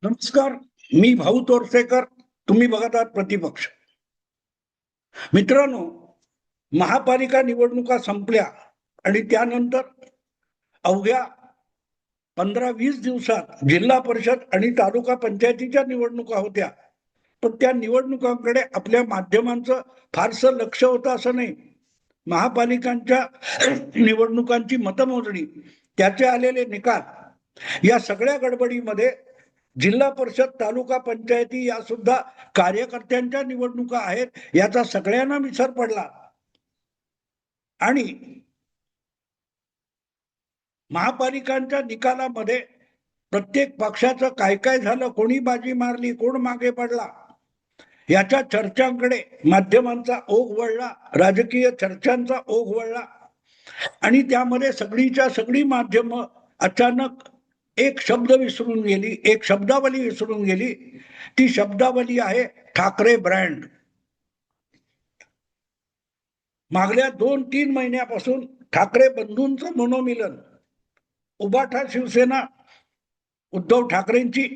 नमस्कार. मी भाऊ तोरसेकर. तुम्ही बघत आहात प्रतिपक्ष. मित्रांनो, महापालिका निवडणुका संपल्या आणि त्यानंतर अवघ्या 15-20 दिवसात जिल्हा परिषद आणि तालुका पंचायतीच्या निवडणुका होत्या. पण त्या निवडणुकांकडे आपल्या माध्यमांचं फारसं लक्ष होतं असं नाही. महापालिकांच्या निवडणुकांची मतमोजणी, त्याचे आलेले निकाल, या सगळ्या गडबडीमध्ये जिल्हा परिषद तालुका पंचायती या सुद्धा कार्यकर्त्यांच्या निवडणुका आहेत याचा सगळ्यांना विसर पडला. आणि महापालिकांच्या निकालामध्ये प्रत्येक पक्षाचं काय काय झालं, कोणी बाजी मारली, कोण मागे पडला, याच्या चर्चांकडे माध्यमांचा ओघ वळला, राजकीय चर्चांचा ओघ वळला. आणि त्यामध्ये सगळीच्या सगळी माध्यम अचानक एक शब्द विसरून गेली, एक शब्दावली विसरून गेली. ती शब्दावली आहे ठाकरे ब्रँड. मागल्या 2-3 महिन्यापासून ठाकरे बंधूंचं मनोमिलन, उबाठा शिवसेना उद्धव ठाकरेंची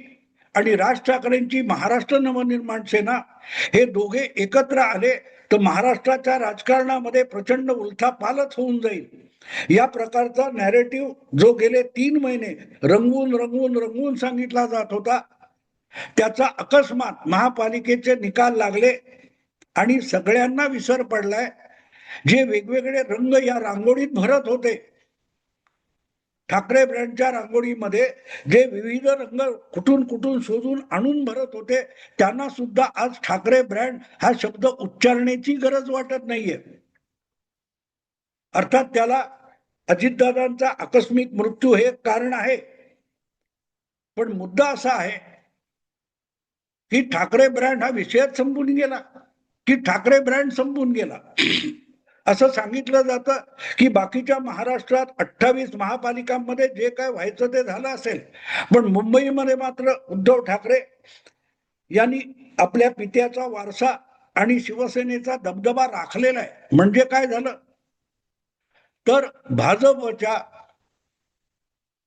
आणि राज ठाकरेंची महाराष्ट्र नवनिर्माण सेना, हे दोघे एकत्र आले तर महाराष्ट्राच्या राजकारणामध्ये प्रचंड उलथापालथ होऊन जाईल, या प्रकारचा नॅरेटिव्ह जो गेले 3 महिने रंगवून रंगवून रंगवून सांगितला जात होता, त्याचा अकस्मात महापालिकेचे निकाल लागले आणि सगळ्यांना विसर पडलाय. जे वेगवेगळे रंग या रांगोळीत भरत होते, ठाकरे ब्रँडच्या रांगोळीमध्ये जे विविध रंग कुठून कुठून शोधून आणून भरत होते, त्यांना सुद्धा आज ठाकरे ब्रँड हा शब्द उच्चारण्याची गरज वाटत नाहीये. अर्थात त्याला अजितदादांचा आकस्मिक मृत्यू हे कारण आहे. पण मुद्दा असा आहे की ठाकरे ब्रँड हा विषयच संपून गेला, की ठाकरे ब्रँड संपून गेला. असं सांगितलं जातं की बाकीच्या महाराष्ट्रात 28 महापालिकांमध्ये जे काय व्हायचं ते झालं असेल, पण मुंबईमध्ये मात्र उद्धव ठाकरे यांनी आपल्या पित्याचा वारसा आणि शिवसेनेचा दबदबा राखलेला आहे. म्हणजे काय झालं तर भाजपच्या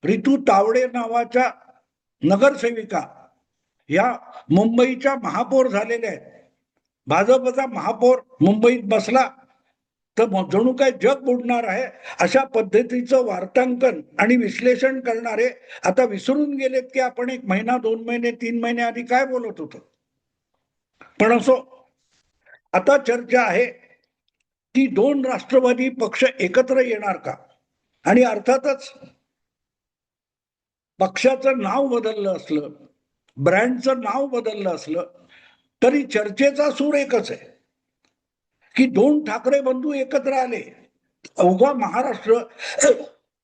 रितू तावडे नावाच्या नगरसेविका या मुंबईच्या महापौर झालेल्या आहेत. भाजपचा महापौर मुंबईत बसला तर जणू काय जग बुडणार आहे अशा पद्धतीचं वार्तांकन आणि विश्लेषण करणारे आता विसरून गेलेत की आपण 1 महिना, 2 महिने, 3 महिने आधी काय बोलत होतो. पण असो, आता चर्चा आहे की 2 राष्ट्रवादी पक्ष एकत्र येणार का. आणि अर्थातच पक्षाचं नाव बदललं असलं, ब्रँडचं नाव बदललं असलं, तरी चर्चेचा सूर एकच आहे की 2 ठाकरे बंधू एकत्र आले. अवघा महाराष्ट्र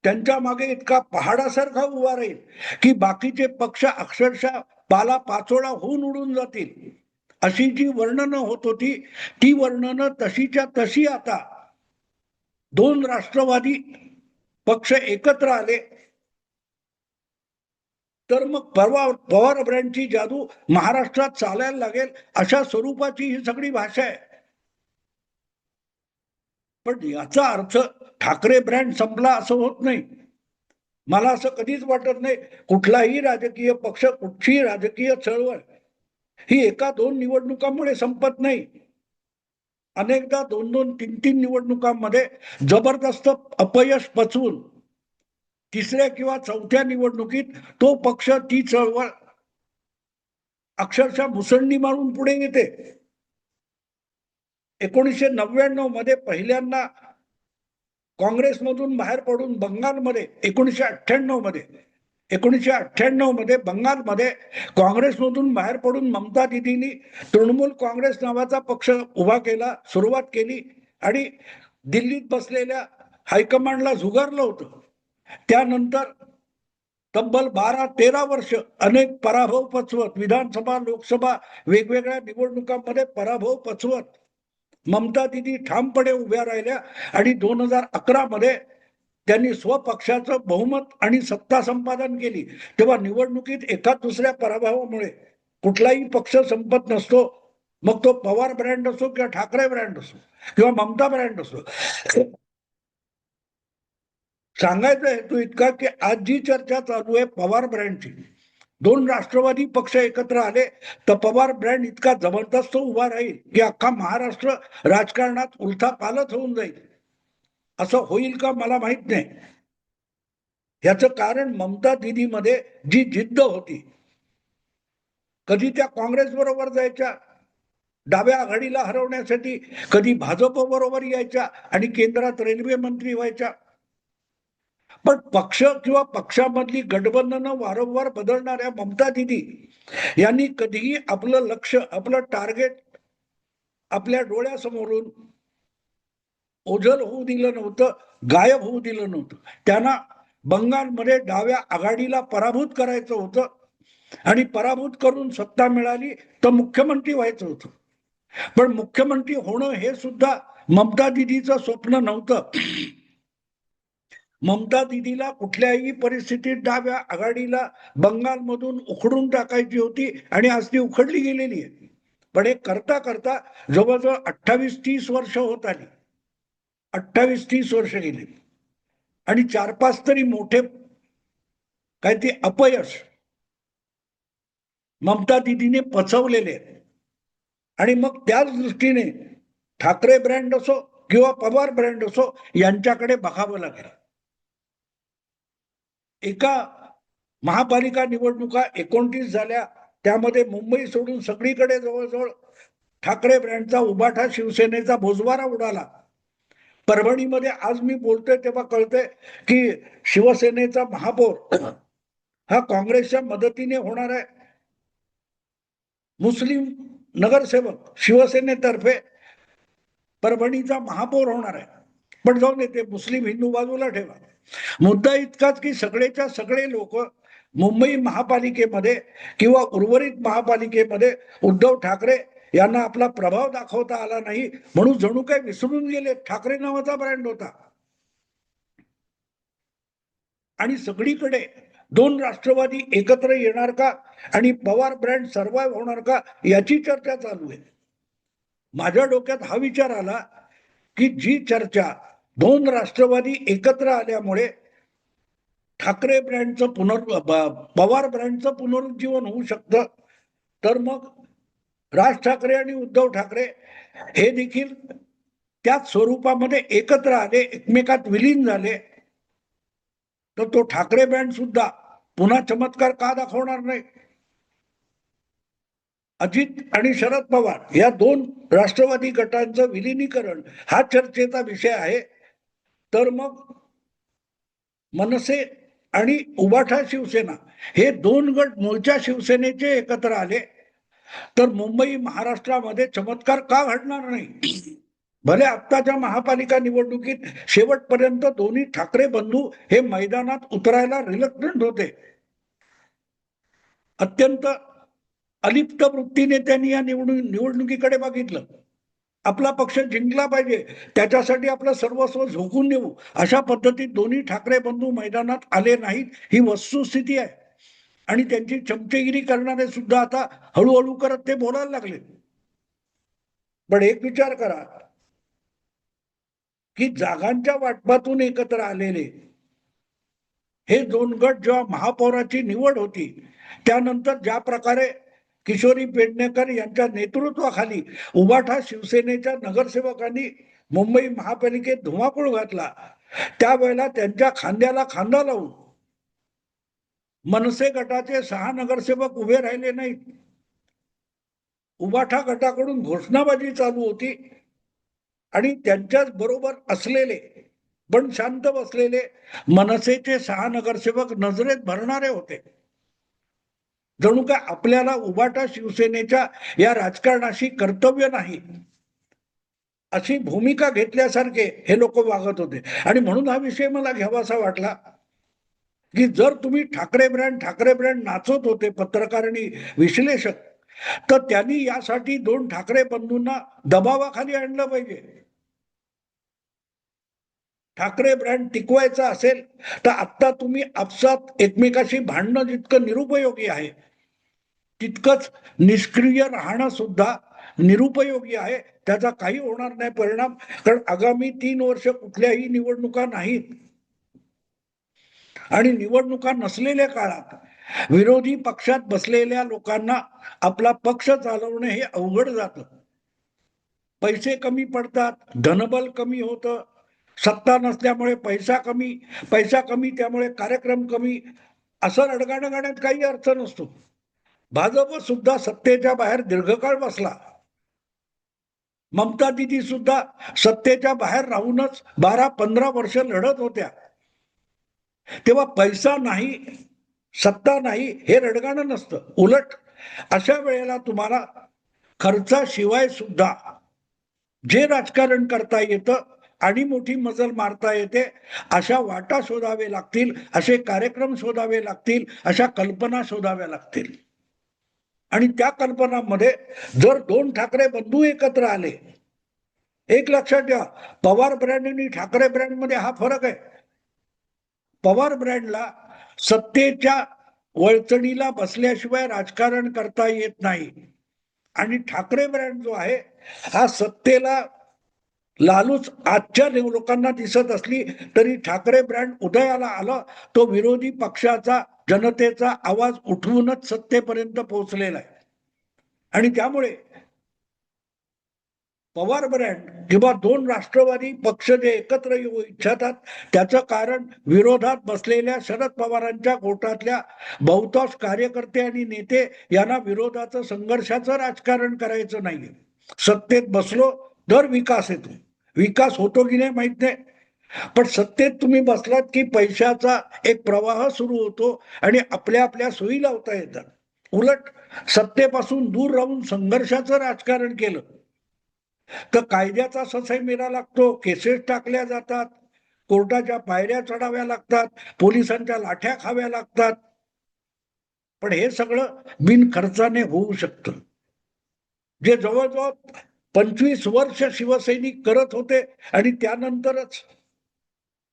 त्यांच्या मागे इतका पहाडासारखा उभा राहील की बाकीचे पक्ष अक्षरशः पाला पाचोळा होऊन उडून जातील, अशी जी वर्णनं होत होती, ती वर्णनं तशीच्या तशी आता 2 राष्ट्रवादी पक्ष एकत्र आले तर मग पवार ब्रँडची जादू महाराष्ट्रात चालायला लागेल, अशा स्वरूपाची ही सगळी भाषा आहे. पण याचा अर्थ ठाकरे ब्रँड संपला असं होत नाही. मला असं कधीच वाटत नाही कुठलाही राजकीय पक्ष, कुठची राजकीय चळवळ ही 1-2 निवडणुकांमुळे संपत नाही. अनेकदा 2-2, 3-3 निवडणुकांमध्ये जबरदस्त अपयश पचवून 3ऱ्या किंवा 4थ्या निवडणुकीत तो पक्ष, ती चळवळ अक्षरशः मुसंडी मारून पुढे येते. 1999 मध्ये पहिल्यांदा काँग्रेसमधून बाहेर पडून बंगालमध्ये 1998 मध्ये बंगालमध्ये काँग्रेसमधून बाहेर पडून ममता दिदींनी तृणमूल काँग्रेस नावाचा पक्ष उभा केला, सुरुवात केली आणि दिल्लीत बसलेल्या हायकमांडला झुगारलं होतं. त्यानंतर तब्बल 12-13 वर्ष अनेक पराभव पचवत, विधानसभा, लोकसभा वेगवेगळ्या निवडणुकांमध्ये पराभव पचवत ममता दिदी ठामपणे उभ्या राहिल्या आणि 2011 मध्ये त्यांनी स्वपक्षाचं बहुमत आणि सत्ता संपादन केली. तेव्हा निवडणुकीत 1-2 पराभवामुळे कुठलाही पक्ष संपत नसतो. मग तो पवार ब्रँड असो किंवा ठाकरे ब्रँड असो किंवा ममता ब्रँड असो. सांगायचा हेतू इतका की आज जी चर्चा चालू आहे पवार ब्रँडची, दोन राष्ट्रवादी पक्ष एकत्र आले तर पवार ब्रँड इतका जबरदस्त उभा राहील की अख्खा महाराष्ट्र राजकारणात उलथा पालथ होऊन जाईल. असं होईल का मला माहित नाही. याचं कारण ममता दिदीमध्ये जी जिद्द होती, कधी त्या काँग्रेस बरोबर जायच्या डाव्या आघाडीला हरवण्यासाठी, कधी भाजप बरोबर यायच्या आणि केंद्रात रेल्वे मंत्री व्हायच्या. पण पक्ष किंवा पक्षामधली गठबंधनं वारंवार बदलणाऱ्या ममता दिदी यांनी कधीही आपलं लक्ष, आपलं टार्गेट आपल्या डोळ्यासमोरून ओझल होऊ दिलं नव्हतं, गायब होऊ दिलं नव्हतं. त्यांना बंगालमध्ये डाव्या आघाडीला पराभूत करायचं होतं आणि पराभूत करून सत्ता मिळाली तर मुख्यमंत्री व्हायचं होतं. पण मुख्यमंत्री होणं हे सुद्धा ममता दिदीचं स्वप्न नव्हतं. ममता दिदीला कुठल्याही परिस्थितीत डाव्या आघाडीला बंगालमधून उखडून टाकायची होती आणि आज ती उखडली गेलेली आहे. पण हे करता करता जवळजवळ 28-30 वर्ष होत आली. 28-30 वर्ष गेली आणि 4-5 तरी मोठे काय ते अपयश ममता दिदीने पचवलेले. आणि मग त्याच दृष्टीने ठाकरे ब्रँड असो किंवा पवार ब्रँड असो यांच्याकडे बघावं लागेल. एका महापालिका निवडणुका 29 झाल्या, त्यामध्ये मुंबई सोडून सगळीकडे जवळजवळ ठाकरे ब्रँडचा उबाठा, शिवसेनेचा बोजवारा उडाला. परभणीमध्ये आज मी बोलतोय तेव्हा कळतंय की शिवसेनेचा महापौर हा काँग्रेसच्या मदतीने होणार आहे. मुस्लिम नगरसेवक शिवसेनेतर्फे परभणीचा महापौर होणार आहे. पण जाऊन ते मुस्लिम हिंदू बाजूला ठेवा. मुद्दा इतकाच की सगळेच्या सगळे लोक मुंबई महापालिकेमध्ये किंवा उर्वरित महापालिकेमध्ये उद्धव ठाकरे यांना आपला प्रभाव दाखवता आला नाही म्हणून जणू काही विसरून गेले. ठाकरे नावाचा ब्रँड होता आणि सगळीकडे दोन राष्ट्रवादी एकत्र येणार का आणि पवार ब्रँड सर्वाइव्ह होणार का याची चर्चा चालू आहे. माझ्या डोक्यात हा विचार आला की जी चर्चा दोन राष्ट्रवादी एकत्र आल्यामुळे ठाकरे ब्रँडचं पवार ब्रँडचं पुनरुज्जीवन होऊ शकतं, तर मग राज ठाकरे आणि उद्धव ठाकरे हे देखील त्याच स्वरूपामध्ये एकत्र आले, एकमेकात विलीन झाले, तर तो ठाकरे ब्रँड सुद्धा पुन्हा चमत्कार का दाखवणार नाही. अजित आणि शरद पवार या दोन राष्ट्रवादी गटांचं विलिनीकरण हा चर्चेचा विषय आहे. तर मग मनसे आणि उबाठा शिवसेना हे दोन गट मूळच्या शिवसेनेचे एकत्र आले तर मुंबई महाराष्ट्रामध्ये चमत्कार का घडणार नाही. भले आत्ताच्या महापालिका निवडणुकीत शेवटपर्यंत दोन्ही ठाकरे बंधू हे मैदानात उतरायला रिलक्टंट होते. अत्यंत अलिप्त वृत्तीने त्यांनी या निवडणुकीकडे बघितलं. आपला पक्ष जिंकला पाहिजे, त्याच्यासाठी आपलं सर्वस्व झोकून देऊ अशा पद्धतीत दोन्ही ठाकरे बंधू मैदानात आले नाहीत, ही वस्तुस्थिती आहे. आणि त्यांची चमचेगिरी करणारे सुद्धा आता हळूहळू करत ते बोलायला लागले. पण एक विचार करा की जागांच्या वाटपातून एकत्र आलेले हे दोन गट जेव्हा महापौराची निवड होती त्यानंतर ज्या प्रकारे किशोरी पेडणेकर यांच्या नेतृत्वाखाली उबाठा शिवसेनेच्या नगरसेवकांनी मुंबई महापालिकेत धुमाकूळ घातला, त्यावेळेला त्यांच्या खांद्याला खांदा लावून मनसे गटाचे 6 नगरसेवक उभे राहिले नाहीत. उबाठा गटाकडून घोषणाबाजी चालू होती आणि त्यांच्याच बरोबर असलेले पण शांत बसलेले मनसेचे 6 नगरसेवक नजरेत भरणारे होते. जणू काय आपल्याला उबाटा शिवसेनेच्या या राजकारणाशी कर्तव्य नाही अशी भूमिका घेतल्यासारखे हे लोक वागत होते. आणि म्हणून हा विषय मला घ्यावासा वाटला की जर तुम्ही ठाकरे ब्रँड नाचत होते पत्रकार आणि विश्लेषक, तर त्यांनी यासाठी दोन ठाकरे बंधूंना दबावाखाली आणलं पाहिजे. ठाकरे ब्रँड टिकवायचा असेल तर आता तुम्ही आपसात एकमेकाशी भांडणं जितकं निरुपयोगी आहे तितकंच निष्क्रिय राहणं सुद्धा निरुपयोगी आहे. त्याचा काही होणार नाही परिणाम, कारण आगामी 3 वर्ष कुठल्याही निवडणुका नाहीत आणि निवडणुका नसलेल्या काळात विरोधी पक्षात बसलेल्या लोकांना आपला पक्ष चालवणे हे अवघड जातं. पैसे कमी पडतात, धनबल कमी होतं, सत्ता नसल्यामुळे पैसा कमी त्यामुळे कार्यक्रम कमी, असं रडगाणं गाण्यात काही अर्थ नसतो. भाजप सुद्धा सत्तेच्या बाहेर दीर्घकाळ बसला. ममता दिदी सुद्धा सत्तेच्या बाहेर राहूनच 12-15 वर्ष लढत होत्या. तेव्हा पैसा नाही, सत्ता नाही हे रडगाणं नसतं. उलट अशा वेळेला तुम्हाला खर्चाशिवाय सुद्धा जे राजकारण करता येतं आणि मोठी मजल मारता येते अशा वाटा शोधावे लागतील, असे कार्यक्रम शोधावे लागतील, अशा कल्पना शोधाव्या लागतील. आणि त्या कल्पनांमध्ये जर 2 ठाकरे बंधू एकत्र आले, एक लक्षात ठेवा, पवार ब्रँड आणि ठाकरे ब्रँड मध्ये हा फरक आहे. पवार ब्रँडला सत्तेच्या वळचणीला बसल्याशिवाय राजकारण करता येत नाही, आणि ठाकरे ब्रँड जो आहे हा सत्तेला लालूच आजच्या लोकांना दिसत असली तरी ठाकरे ब्रँड उदयाला आलं तो विरोधी पक्षाचा, जनतेचा आवाज उठवूनच सत्तेपर्यंत पोहोचलेला आहे. आणि त्यामुळे पवार ब्रँड किंवा 2 राष्ट्रवादी पक्ष जे एकत्र येऊ इच्छितात त्याचं कारण विरोधात बसलेल्या शरद पवारांच्या गोटातल्या बहुतांश कार्यकर्ते आणि नेते यांना विरोधाचं, संघर्षाचं राजकारण करायचं नाहीये. सत्तेत बसलो तर विकास येतो, विकास होतो की नाही माहित नाही, पण सत्तेत तुम्ही बसलात की पैशाचा एक प्रवाह सुरू होतो आणि आपल्या सोयी लावता येतात. उलट सत्तेपासून दूर राहून संघर्षाचं राजकारण केलं तर कायद्याचा ससेमिरा लागतो, केसेस टाकल्या जातात, कोर्टाच्या पायऱ्या चढाव्या लागतात, पोलिसांच्या लाठ्या खाव्या लागतात. पण हे सगळं बिनखर्चाने होऊ शकतं. जे जवळजवळ 25 वर्ष शिवसैनिक करत होते आणि त्यानंतरच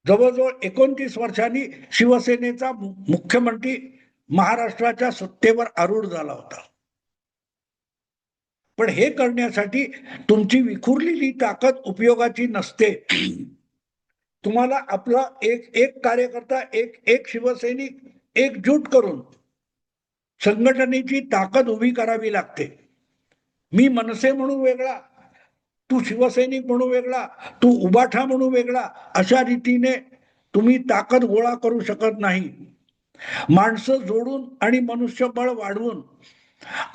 जवळजवळ 29 वर्षांनी शिवसेनेचा मुख्यमंत्री महाराष्ट्राच्या सत्तेवर आरूढ झाला होता. पण हे करण्यासाठी तुमची विखुरलेली ताकद उपयोगाची नसते. तुम्हाला आपला एक कार्यकर्ता, एक शिवसैनिक एकजूट करून संघटनेची ताकद उभी करावी लागते. मी मनसे म्हणून वेगळा, तू शिवसैनिक म्हणून वेगळा, तू उबाठा म्हणून वेगळा, अशा रीतीने तुम्ही ताकद गोळा करू शकत नाही. माणसं जोडून आणि मनुष्यबळ वाढवून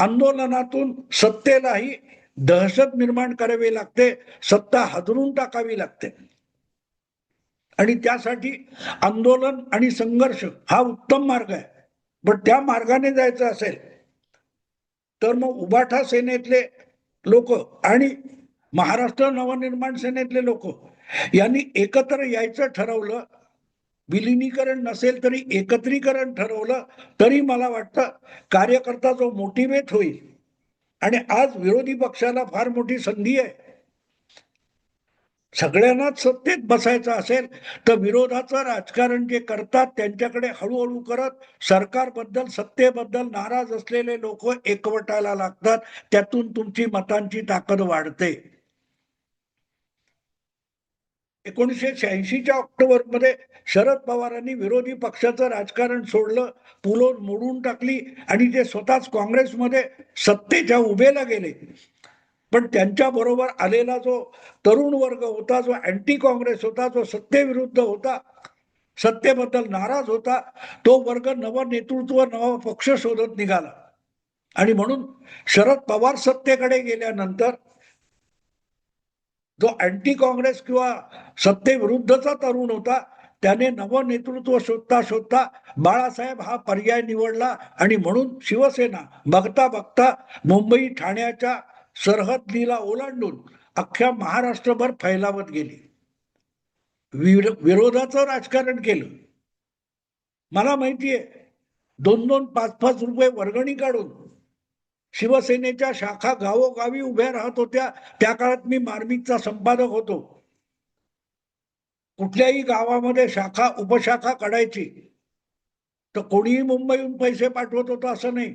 आंदोलनातून सत्तेलाही दहशत निर्माण करावी लागते, सत्ता हादरून टाकावी लागते. आणि त्यासाठी आंदोलन आणि संघर्ष हा उत्तम मार्ग आहे. पण त्या मार्गाने जायचं असेल तर मग उबाठा सेनेतले लोक आणि महाराष्ट्र नवनिर्माण सेनेतले लोक यांनी एकत्र यायचं ठरवलं. विलिनीकरण नसेल तरी एकत्रीकरण ठरवलं तरी मला वाटतं कार्यकर्ता जो मोटिवेट होईल. आणि आज विरोधी पक्षाला फार मोठी संधी आहे. सगळ्यांनाच सत्तेत बसायचं असेल तर विरोधाचं राजकारण जे करतात त्यांच्याकडे हळूहळू करत सरकारबद्दल, सत्तेबद्दल नाराज असलेले लोक एकवटायला लागतात. त्यातून तुमची मतांची ताकद वाढते. 1986च्या ऑक्टोबरमध्ये शरद पवारांनी विरोधी पक्षाचं राजकारण सोडलं, पुलोन मोडून टाकली आणि ते स्वतःच काँग्रेसमध्ये सत्तेच्या उभेला गेले. पण त्यांच्या बरोबर आलेला जो तरुण वर्ग होता, जो अँटी काँग्रेस होता, जो सत्तेविरुद्ध होता, सत्तेबद्दल नाराज होता, तो वर्ग नवं नेतृत्व, नवा पक्ष शोधत निघाला. आणि म्हणून शरद पवार सत्तेकडे गेल्यानंतर जो अँटी काँग्रेस किंवा सत्तेविरुद्धचा तरुण होता त्याने नवं नेतृत्व शोधता शोधता बाळासाहेब हा पर्याय निवडला. आणि म्हणून शिवसेना बघता बघता मुंबई ठाण्याच्या सरहद्दीला ओलांडून अख्ख्या महाराष्ट्रभर फैलावत गेली. विरोधाचं राजकारण केलं. मला माहितीये 2-2, 5-5 रुपये वर्गणी काढून शिवसेनेच्या शाखा गावोगावी उभ्या राहत होत्या. त्या काळात मी मार्मिकचा संपादक होतो. कुठल्याही गावामध्ये शाखा उपशाखा काढायची तर कोणीही मुंबईहून पैसे पाठवत होतं असं नाही.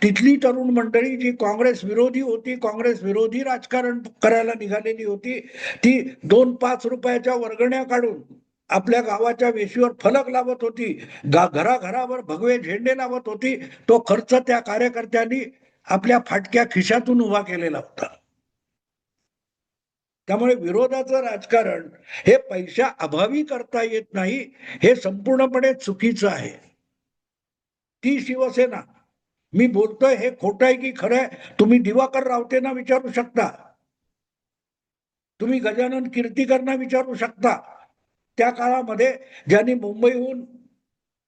तिथली तरुण मंडळी जी काँग्रेस विरोधी होती, काँग्रेस विरोधी राजकारण करायला निघालेली होती, ती 2-5 रुपयाच्या वर्गण्या काढून आपल्या गावाच्या वेशीवर फलक लावत होती, घराघरावर भगवे झेंडे लावत होती, तो खर्च त्या कार्यकर्त्यांनी आपल्या फाटक्या खिशातून उभा केलेला होता. त्यामुळे विरोधाचं राजकारण हे पैशा अभावी करता येत नाही, हे संपूर्णपणे चुकीचं आहे. ती शिवसेना, मी बोलतोय हे खोटं आहे की खरं आहे, तुम्ही दिवाकर रावतेंना विचारू शकता, तुम्ही गजानन कीर्तीकरना विचारू शकता. त्या काळामध्ये ज्यांनी मुंबईहून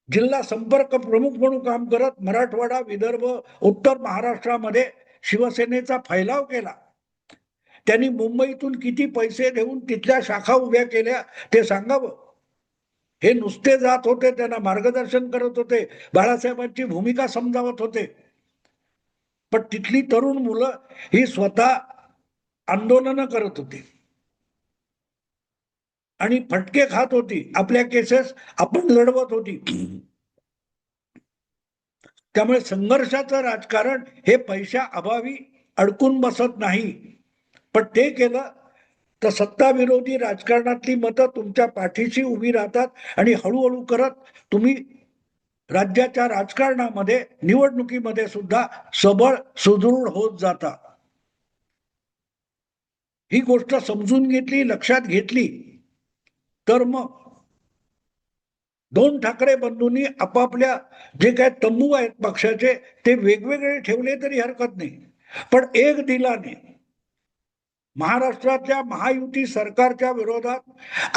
जिल्हा संपर्क प्रमुख म्हणून काम करत मराठवाडा, विदर्भ, उत्तर महाराष्ट्रामध्ये शिवसेनेचा फैलाव केला, त्यांनी मुंबईतून किती पैसे देऊन तिथल्या शाखा उभ्या केल्या ते सांगावं. हे नुसते जात होते, त्यांना मार्गदर्शन करत होते, बाळासाहेबांची भूमिका समजावत होते, पण तिथली तरुण मुलं ही स्वतः आंदोलन करत होती आणि फटके खात होती, आपल्या केसेस आपण लढवत होती. त्यामुळे संघर्षाचं राजकारण हे पैशा अभावी अडकून बसत नाही, पण ते केलं तर सत्ता विरोधी राजकारणातली मतं तुमच्या पाठीशी उभी राहतात आणि हळूहळू करत तुम्ही राज्याच्या राजकारणामध्ये निवडणुकीमध्ये सुद्धा सबळ सुदृढ होत जाता. ही गोष्ट समजून घेतली, लक्षात घेतली, तर मग दोन ठाकरे बंधूंनी आपापल्या जे काय तंबू आहेत पक्षाचे ते वेगवेगळे ठेवले तरी हरकत नाही, पण एक दिलाने महाराष्ट्रातल्या महायुती सरकारच्या विरोधात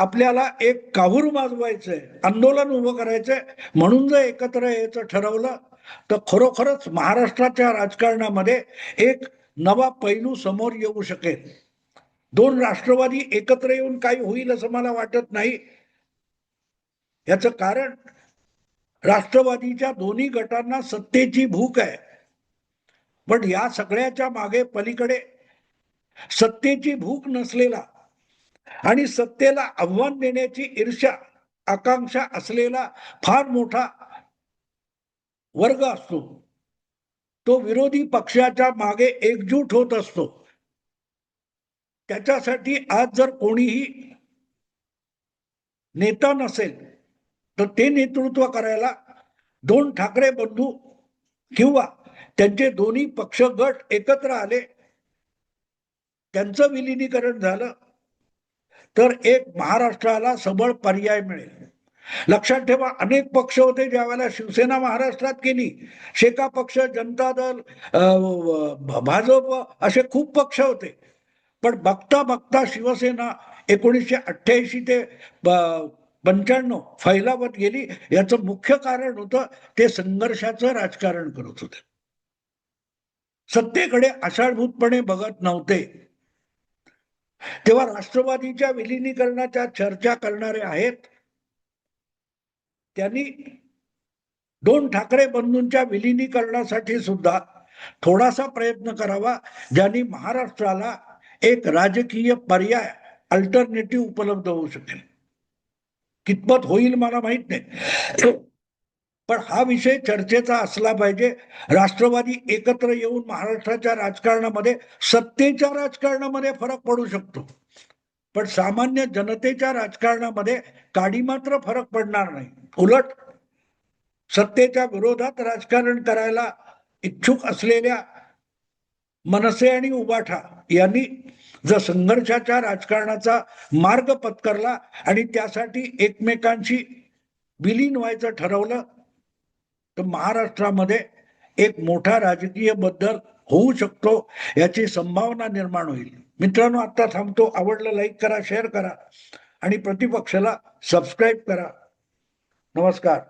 आपल्याला एक काहूर माजवायचंय, आंदोलन उभं करायचंय, म्हणून जर एकत्र यायचं ठरवलं तर खरोखरच महाराष्ट्राच्या राजकारणामध्ये एक नवा पैलू समोर येऊ शकेल. दोन राष्ट्रवादी एकत्र येऊन काही होईल असं मला वाटत नाही. याचं कारण राष्ट्रवादीच्या दोन्ही गटांना सत्तेची भूक आहे, पण या सगळ्याच्या मागे पलीकडे सत्तेची भूक नसलेला आणि सत्तेला आव्हान देण्याची ईर्ष्या, आकांक्षा असलेला फार मोठा वर्ग असतो. तो विरोधी पक्षाच्या मागे एकजूट होत असतो. त्याच्यासाठी आज जर कोणीही नेता नसेल तर ते नेतृत्व करायला दोन ठाकरे बंधू किंवा त्यांचे दोन्ही पक्ष गट एकत्र आले, त्यांचं विलिनीकरण झालं तर एक महाराष्ट्राला सबळ पर्याय मिळेल. लक्षात ठेवा, अनेक पक्ष होते ज्यावेळेला शिवसेना महाराष्ट्रात केली, शेका पक्ष, जनता दल, भाजप, असे खूप पक्ष होते, पण बघता बघता शिवसेना 1988 ते 95 फैलावत गेली. याचं मुख्य कारण होतं ते संघर्षाचं राजकारण करत होते, सत्तेकडे आषाढभूतपणे बघत नव्हते. तेव्हा राष्ट्रवादीच्या विलिनीकरणाच्या चर्चा करणारे आहेत, त्यांनी दोन ठाकरे बंधूंच्या विलिनीकरणासाठी सुद्धा थोडासा प्रयत्न करावा, ज्यांनी महाराष्ट्राला एक राजकीय पर्याय, अल्टरनेटिव्ह उपलब्ध होऊ शकेल. कितपत होईल मला माहित नाही, पण हा विषय चर्चेचा असला पाहिजे. राष्ट्रवादी एकत्र येऊन महाराष्ट्राच्या राजकारणामध्ये, सत्तेच्या राजकारणामध्ये फरक पडू शकतो, पण सामान्य जनतेच्या राजकारणामध्ये काडी मात्र फरक पडणार नाही. उलट सत्तेच्या विरोधात राजकारण करायला इच्छुक असलेल्या मनसे आणि उबाठा यांनी जर संघर्षाच्या राजकारणाचा मार्ग पत्करला आणि त्यासाठी एकमेकांशी विलीन व्हायचं ठरवलं तर महाराष्ट्रामध्ये एक मोठा राजकीय बदल होऊ शकतो, याची संभावना निर्माण होईल. मित्रांनो, आता थांबतो. आवडलं लाईक करा, शेअर करा आणि प्रतिपक्षाला सबस्क्राईब करा. नमस्कार.